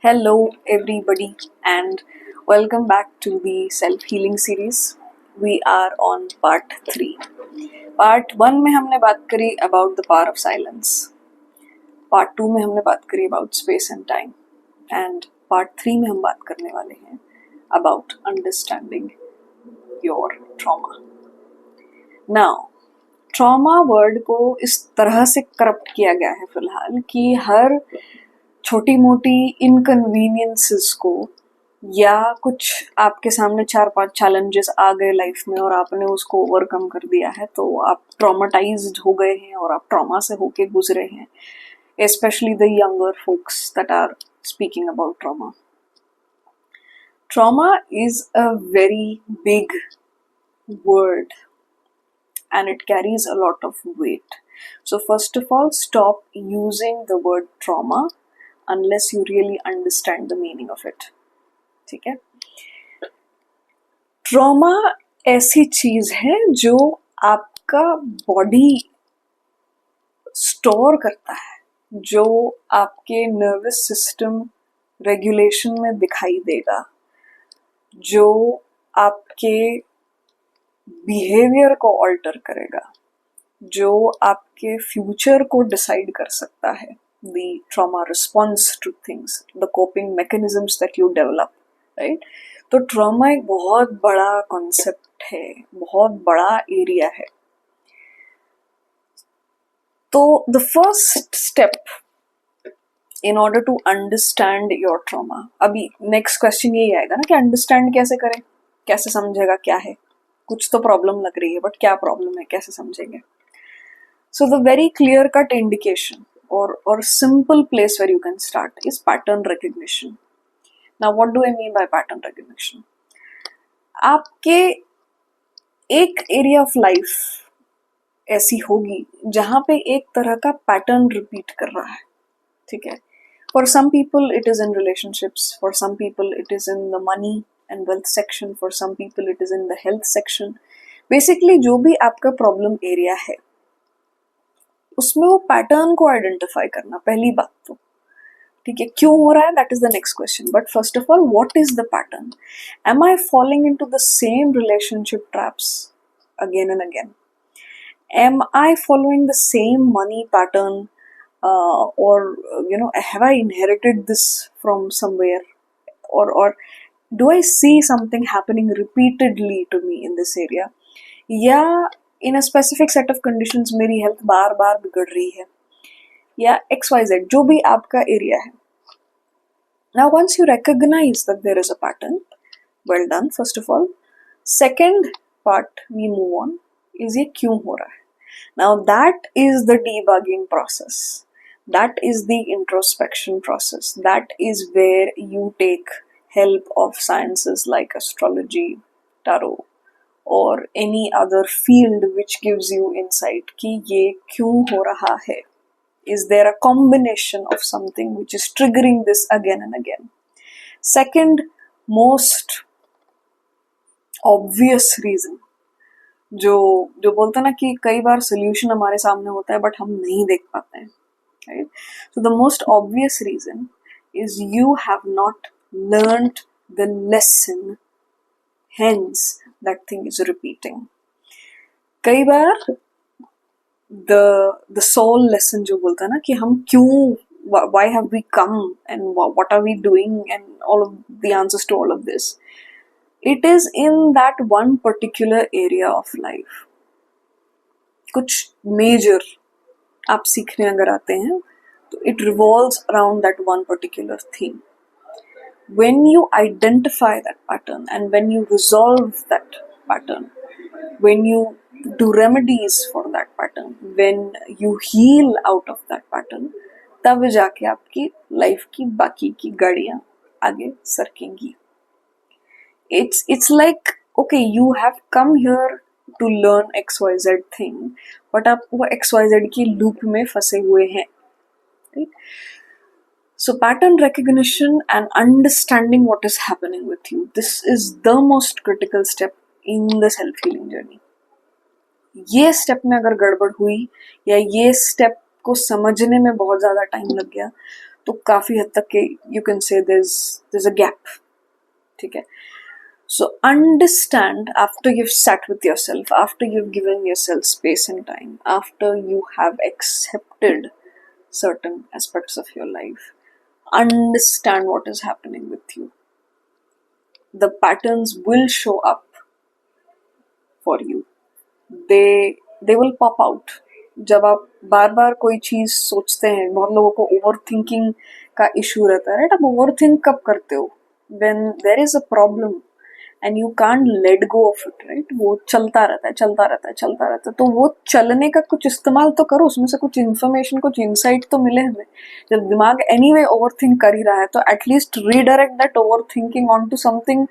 Hello, everybody, and welcome back to the self healing series. We are on part 3. Part 1 में हमने बात करी about the power of silence. Part 2 में हमने बात करी about space and time. And part 3 में हम बात करने वाले हैं about understanding your trauma. Now, trauma word को इस तरह से करप्ट किया गया है फिलहाल कि हर छोटी मोटी इनकन्वीनियंसेस को या कुछ आपके सामने 4-5 चैलेंजेस आ गए लाइफ में और आपने उसको ओवरकम कर दिया है तो आप ट्रॉमाटाइज्ड हो गए हैं और आप ट्रॉमा से होके गुजरे हैं, especially the younger folks that are speaking about trauma. Trauma is a very big word and it carries a lot of weight. So first of all, stop using the word trauma unless you really understand the meaning of it. ठीक है? Trauma ऐसी चीज है जो आपका body store करता है, जो आपके नर्वस सिस्टम रेगुलेशन में दिखाई देगा, जो आपके बिहेवियर को ऑल्टर करेगा, जो आपके फ्यूचर को डिसाइड कर सकता है. The trauma response to things, the coping mechanisms that you develop, right? तो trauma एक बहुत बड़ा कॉन्सेप्ट है, बहुत बड़ा एरिया है. तो the first step in order to understand your trauma, अभी next question यही आएगा ना कि understand कैसे करें, कैसे समझेगा क्या है. कुछ तो प्रॉब्लम लग रही है बट क्या प्रॉब्लम है, कैसे समझेंगे. So the very clear cut indication or simple place where you can start is pattern recognition. Now what do I mean by pattern recognition? आपके एक एरिया ऑफ लाइफ ऐसी होगी जहां पे एक तरह का पैटर्न रिपीट कर रहा है, ठीक है. For some people it is in relationships, for some people it is in the money and wealth section, for some people it is in the health section. Basically जो भी आपका प्रॉब्लम एरिया है उसमें वो पैटर्न को identify करना पहली बात. तो ठीक है, क्यों हो रहा है, that is the next question. But first of all, what is the pattern? Am I following into the same relationship traps again and again? Am I following the same money pattern, or have I inherited this from somewhere, or do I see something happening repeatedly to me in this area? या in a specific set of conditions मेरी health बार बार बिगड़ रही है, या XYZ जो भी आपका एरिया है. Now once you recognise that there is a pattern, well done first of all. Second part we move on is ये क्यों हो रहा है. Now that is the debugging process, that is the introspection process, that is where you take help of sciences like astrology, tarot or any other field which gives you insight कि ये क्यों हो रहा है. Is there a combination of something which is triggering this again and again? Second most obvious reason, जो बोलते हैं ना कि कई बार solution हमारे सामने होता है बट हम नहीं देख पाते हैं, right? So the most obvious reason is you have not learned the lesson, hence that thing is repeating. कई बार the soul lesson जो बोलता है ना कि हम क्यों, why have we come and what are we doing and all of the answers to all of this, it is in that one particular area of life. कुछ major आप सीखने अगर आते हैं तो it revolves around that one particular theme. When you identify that pattern and when you resolve that pattern, when you do remedies for that pattern, when you heal out of that pattern, तब जाके आपकी life की बाकी की गाड़ियां आगे सरकेंगी. It's like, okay, you have come here to learn XYZ thing, but आप वो XYZ की लूप में फंसे हुए हैं, right? So pattern recognition and understanding what is happening with you, this is the most critical step in the self-healing journey. ये step में अगर गड़बड़ हुई या ये स्टेप को समझने में बहुत ज़्यादा टाइम लग गया तो काफी हद तक के you can say there's a gap. ठीक है. So understand, after you've sat with yourself, after you've given yourself space and time, after you have accepted certain aspects of your life, understand what is happening with you. The patterns will show up for you. They will pop out. जब आप बार बार कोई चीज सोचते हैं, बहुत लोगों को over thinking का इशू रहता है, राइट? आप ओवर थिंक कब करते हो? When there is a problem and you can't let go of it, right? वो चलता रहता है, चलता रहता है, चलता रहता है, तो वो चलने का कुछ इस्तेमाल तो करो, उसमें से कुछ इन्फॉर्मेशन, कुछ इंसाइट तो मिले हमें. जब दिमाग एनीवे ओवर थिंक कर ही रहा है, तो at least redirect that overthinking on to something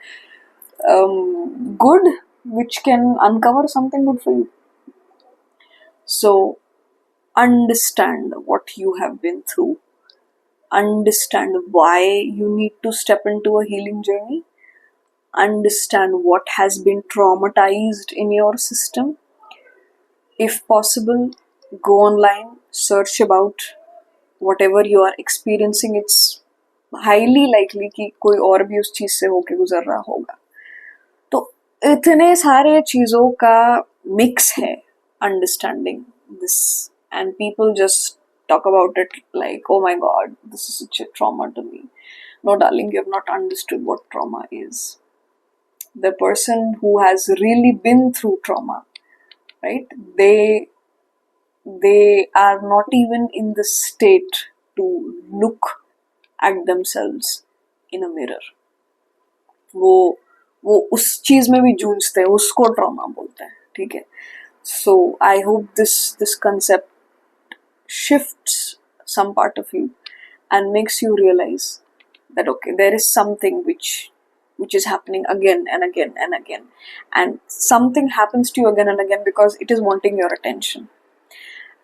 good, which can uncover something good for you. So understand what you have been through, understand why you need to step into a healing journey, understand what has been traumatized in your system. If possible, go online, search about whatever you are experiencing. It's highly likely कि कोई और भी उस चीज से होके गुजर रहा होगा. तो इतने सारे चीजों का मिक्स है understanding this, and people just talk about it like, oh my god, this is such a trauma to me. No darling, you have not understood what trauma is. The person who has really been through trauma, right, they are not even in the state to look at themselves in a mirror. वो उस चीज में भी जूझते हैं, उसको trauma बोलते हैं. ठीक है. So I hope this concept shifts some part of you and makes you realize that okay, there is something which is happening again and again and again, and something happens to you again and again because it is wanting your attention,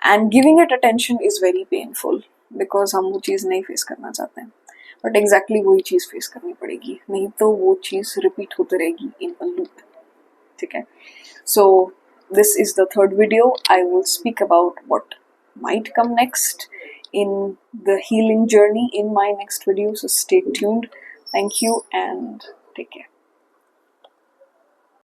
and giving it attention is very painful because हम वो चीज़ नहीं face करना चाहते हैं, but exactly वही चीज़ face करनी पड़ेगी, नहीं तो वो चीज़ रिपीट होती रहेगी इन अ लूप. ठीक है. So this is the third video. I will speak about what might come next in the healing journey in my next video. So stay tuned. Thank you and take care.